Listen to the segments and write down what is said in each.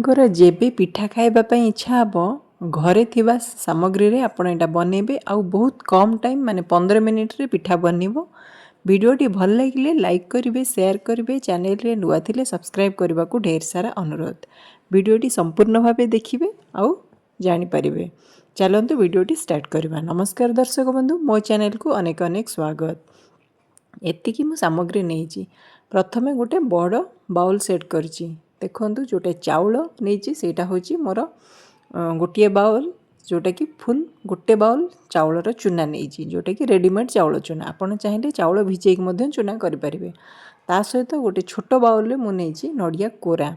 गोर जेबे पिठा खाइबा ପାଇଁ इच्छा हबो घरे थिबा सामग्री रे आपण एटा बनेबे आ बहुत कम टाइम माने 15 मिनिट रे पिठा बनिबो। वीडियोटी भल लागिले लाइक करिवे शेयर करिवे चैनल रे नुआ थिले सब्सक्राइब करबा को ढेर सारा अनुरोध। वीडियोटी संपूर्ण भाबे देखिबे आ जानि परिबे। चलंतु वीडियोटी स्टार्ट करबा। नमस्कार दर्शक बंधु, मो चैनल को अनेक अनेक स्वागत। एतिकी मु सामग्री नेइची। प्रथमे गोटे बड़ बाउल सेट करची। देखंतु जोटे चाउल नेइची सेटा होची मोर गोटे बाउल, जोटा कि फुल गोटे बाउल चाउलर चूना नेइची, जोटा कि रेडीमेड चाउल चूना। आपण चाहिले चाउल भिजेक मध्य चूना करि परिबे। ता सहित गोटे छोट बाउल रे मु नेइची नडिया कोरा।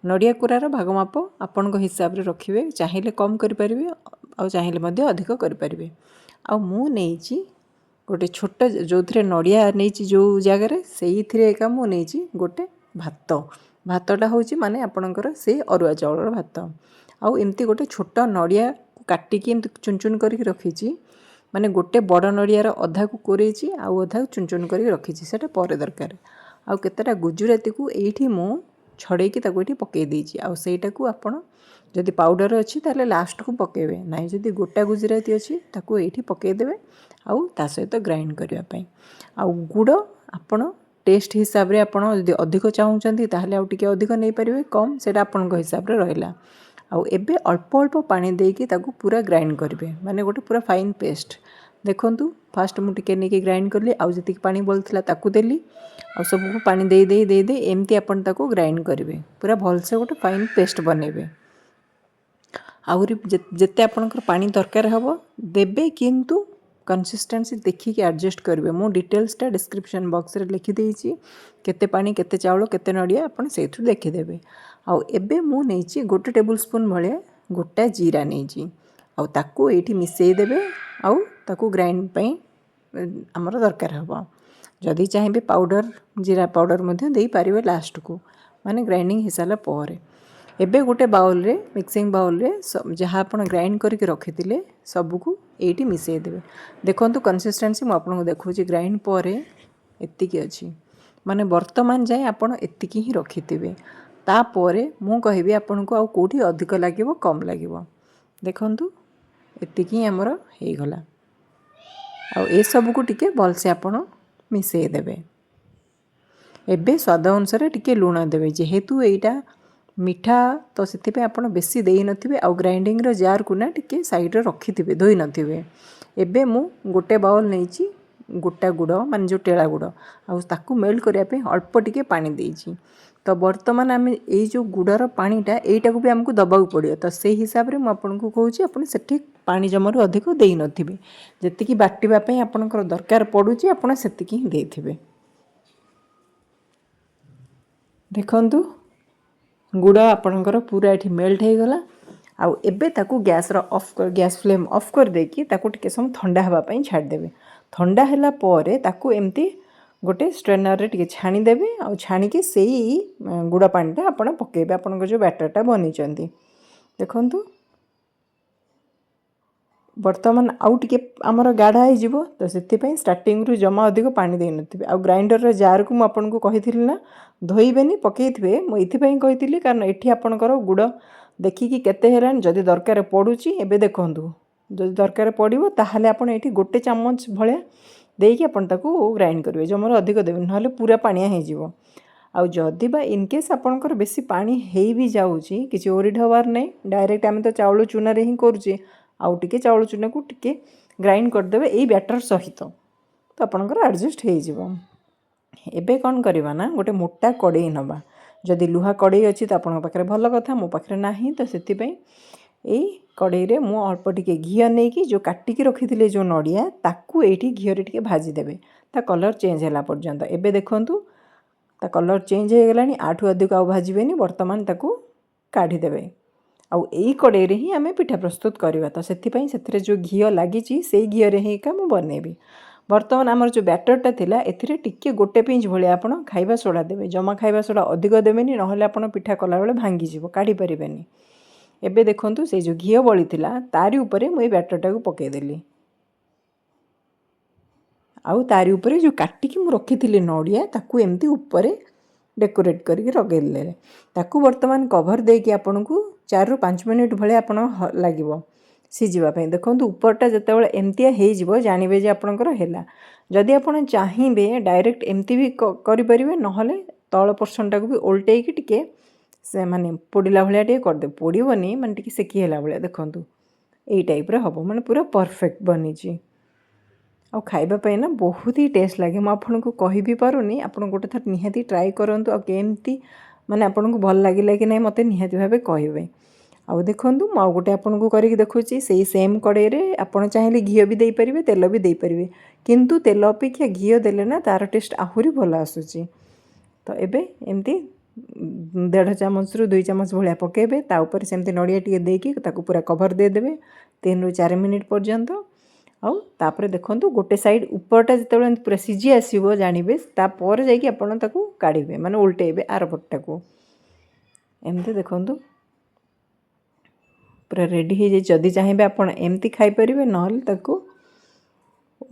नडिया कोरार भाग माप आपन को हिसाब रे रखिबे, चाहिले कम करि परिबे आ चाहिले मध्य अधिक करि परिबे। आ मु नेइची गोटे छोट जो थरे नडिया नेइची जो जगह रे सेई थरे एका मु नेइची गोटे भात। भातटा होची माने आपणकर से अरुआ चाउलर भात। आ एमती गोटे छोट नडिया काटिकी एमती चुन चुन करके रखीची। माने गोटे बड़ नडियार अधा को कोरेची आ अधा चुन चुन करके रखीची, सेटा परे दरकार। आ केतेटा गुजराती को एठी मु छड़े की ताको एठी पके देची। आ सेटा को आपण जदि पाउडर अछि ताले लास्ट को पकेबे, नाही जदि गोटा गुजराती अछि ताको एठी पके देबे आ ता सहित ग्राइंड करिया पई। आ गुड़ आपण टेस्ट हिसाब रे आपण जदि अधिक चाहउचंती ताहले आ टिके अधिक नै परिबे, कम सेटा आपण हिसाब रे रहिला। आ एबे अल्प अल्प पानी देकी ताको पूरा ग्राइंड करिवे, माने गोटे पूरा फाइन पेस्ट। देखंतु फास्ट मु टिके नेकी ग्राइंड करली, आ जति पानी बोलथिला ताको देली, आ सब को पानी दे दे एमती आपण ताको ग्राइंड करिवे, पूरा भल से गोटे फाइन पेस्ट बनेबे। आउरी जते आपनकर पानी दरकार हबो देबे, किंतु कंसिस्टेंसी देखी के एडजस्ट करेंगे। मु डिटेल्सटा डिस्क्रिप्शन बॉक्स रे लिखि देइची, केते पानी केते चाउल केते नडिया आपण सेथु देखिदेबे। आउ एबे मु नेइची गोटे टेबल स्पून भलिया गोटा जीरा नेइची, आउ ताको एठी मिसेई देबे। आउ ताको ग्राइंड पई हमर दरकार हबो। जदि चाहिबे पाउडर जीरा पाउडर मध्ये देई पारिबे लास्ट को, माने ग्राइंडिंग हिसाला परे। एबे गोटे बाउल रे मिक्सिंग बाउल रे जहाँ आपण ग्राइंड करके रखिथिले सब को एठी मिसेई देबे। देखंतु कंसिस्टेंसी मु आपन को देखौची, ग्राइंड परे एतिकी अछि, माने वर्तमान जाय आपण एतिकी ही रखिथिबे। ता परे मु कहिबे आपन को आ कोठी अधिक लागिवो कम लागिवो। देखंतु एतिकी हमर हे गला। आ ए सब को टिके भल से आपण मिसेई देबे। एबे स्वाद अनुसार टिके लूण देबे, जेहेतु एटा मीठा तो से आपड़ बेसी दे नथिबे। आ ग्राइंडिंग रो जार को ना टिके साइड रे रखिथिबे, धोई नथिबे। एबे मु गोटे बाउल नेइची गोटा गुड़, माने जो टेला गुड़, आ ताकू मेल्ट करिया पे अल्प टिके पानी देइची। तो वर्तमान आम ये जो गुड़र पानीटा एटा को भी हमको दबाऊ पड़ियो। तो से हिसाब रे मु आपन को कहूची आपन सेठी पानी जमारू अधिक देई नथिबे, जेतिकी बाटिबा पे आपनकर दरकार पडुची आपन सेतिकी ही देथिबे। देखंतु गुड़ आपणकर पूरा ये मेल्ट हो गला। आउ एबे ताकू गैस फ्लेम ऑफ कर देकी ताकू टिके सम ठंडा हवा पई छाड़ देबे। ठंडा हला परे ताकू एमती गोटे स्ट्रेनर रे टिके छाणी देबे। आ छाणी के सेई गुड़ पानीटा आपण पकेबे, आपण जो बैटरटा बनी चंदी। देखंतु वर्तमान आउ टिके हमर गाढ़ा हो जिवो, तो सेति पई स्टार्टिंग रु जमा अधिक पानी दे नथिबे। आ ग्राइंडर रे जार को म आपन को कहिथिली ना धोइबेनी पकेइथिबे, म इथि पई कहिथिली कारण एठी आपनकर गुड़ देखि कि केते हेलान। जदि दरकार पडुची एबे देखंतु, जदि दरकार पडिवो ताहाले आपन एठी गोटे चम्मच भलिया देकी आपन ताकू ग्राइंड करिवे, जमर अधिक देबे नहले पूरा पानिया हो जिवो। आ जदि बा इन केस आपनकर बेसी पानी हेई भी जाउची, किछि ओरिड हवार नै, डायरेक्ट आमे तो चाउल चूना रे ही करूची। आउ टिके चाउल चूना को टिके ग्राइंड कर देबे एई बैटर सहित, तो आपनकर एडजस्ट हो जिवो। एबे कौन करवा ना गोटे मोटा कड़े नवा। जदि लुहा कड़े अच्छी तो आप पाखे भल कथा, मो पाखे नाही, तो से कड़े रे मु अल्प टिके घी नहीं कि जो काटिकी रखी जो नड़िया ताकू एठी घी रे टिके भाजी देबे, ता कलर चेंज होला पर्यंत। एबे देखंतु ता कलर चेंज हो गलानी, आठू अधिक आउ भाजबेनी, वर्तमान ताकू काढ़ी देबे। आउ एई कड़े रे ही आमे पिठा प्रस्तुत करवा। तो सेथिरे जो घी लागिची से घी रे ही का मु बनेबी। वर्तमान आमर जो बैटरटा थिला एथिरे टिके गोटे पिंच भलिया आपण खाइबा सोडा देबे। जमा खाइबा सोडा अधिक देबेनी, नहले आपण पिठा कला बेले भांगी जिवो, काढी परिबेनी। एबे देखंतु से जो घी बळी थिला तारी ऊपरे मु ए बैटरटा को पके देली। आउ तारी ऊपरे जो काटिकी मु रखिथिली नडिया ताकू एमती ऊपरे डेकोरेट करके रगेदेले ताकू बर्तमान कभर देकी आपनको 4 ରୁ 5 मिनिट भले आपण लागिवो सीझिबा देखो उपरटा जितेबाला एमतिया हो जानवे जे आपणकर है जदि आप चाहिए डायरेक्ट एमती भी करें ना तल पोर्शनटा को भी ओल्टे टिके से माने पोड़ला भाया टे करदे पोड़बनी माने टिके सेकीला भाया देखूँ यही टाइप हम माने पूरा परफेक्ट बनी आ खाइबापी ना बहुत ही टेस्ट लगे मुझे आपको कह भी पारुनी आप गोटे थर निहाती ट्राए करूँ आमती माने आपको भल लगे कि नहीं मत निहाती भाव कहे आउ देखूँ मुझे गोटे आपको करके देखुची से सेम कड़े आप चाहिए घी भी दे पारे तेल भी दे पारे किंतु तेल अपेक्षा घी देले ना तार टेस्ट आहरी भल आसूची तो एबे एमती 1.5 चामच रु 2 चामच भाया पकेबे ता ऊपर सेमती नड़िया टिके देकी ताकू पूरा कभर देदेवे 3 ରୁ 4 मिनिट पर्यंत आउ तापर देखंतु गोटे साइड ऊपरटा जितेबाला पूरा सीझी आसीबो जानिबे तापर जाइकी आपण ताकू काढिबे माने उल्टेबे आर पटटाकू एमती देखंतु पूरा रेडी हो जाए जदि चाहिए आपण एमती खाई परिबे नहले ताकू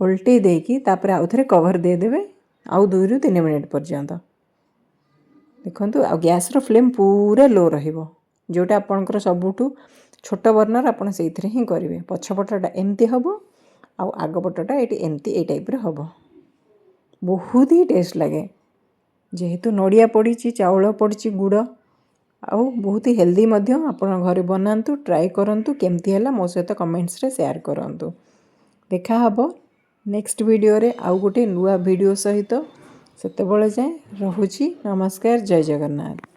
उल्टे देकी तापर आउ थरे कवर देदेवे आउ 2 ରୁ 3 मिनिट पर्यंत देखंतु आ गैस रो फ्लेम पूरा लो रहिबो जोटा आपनकर सबुठू छोट बर्नर आपण सेइथरे ही करिवे पछपटटा एमती हबो आ आग पटटा एटी एमती ए टाइप रे हबो बहुत ही टेस्ट लगे जेहेतु नड़िया पड़ी चाउल पड़ी गुड़ आ बहुत ही हेल्दी मध्य आपण घरे बनातु ट्राए करंतु केमती हैला मो सहित कमेंट्स रे शेयर करंतु देखा हबो नेक्स्ट वीडियो रे आउ गोटे नुआ वीडियो सहित सेतेबेले जाए रहुची नमस्कार जय जगन्नाथ।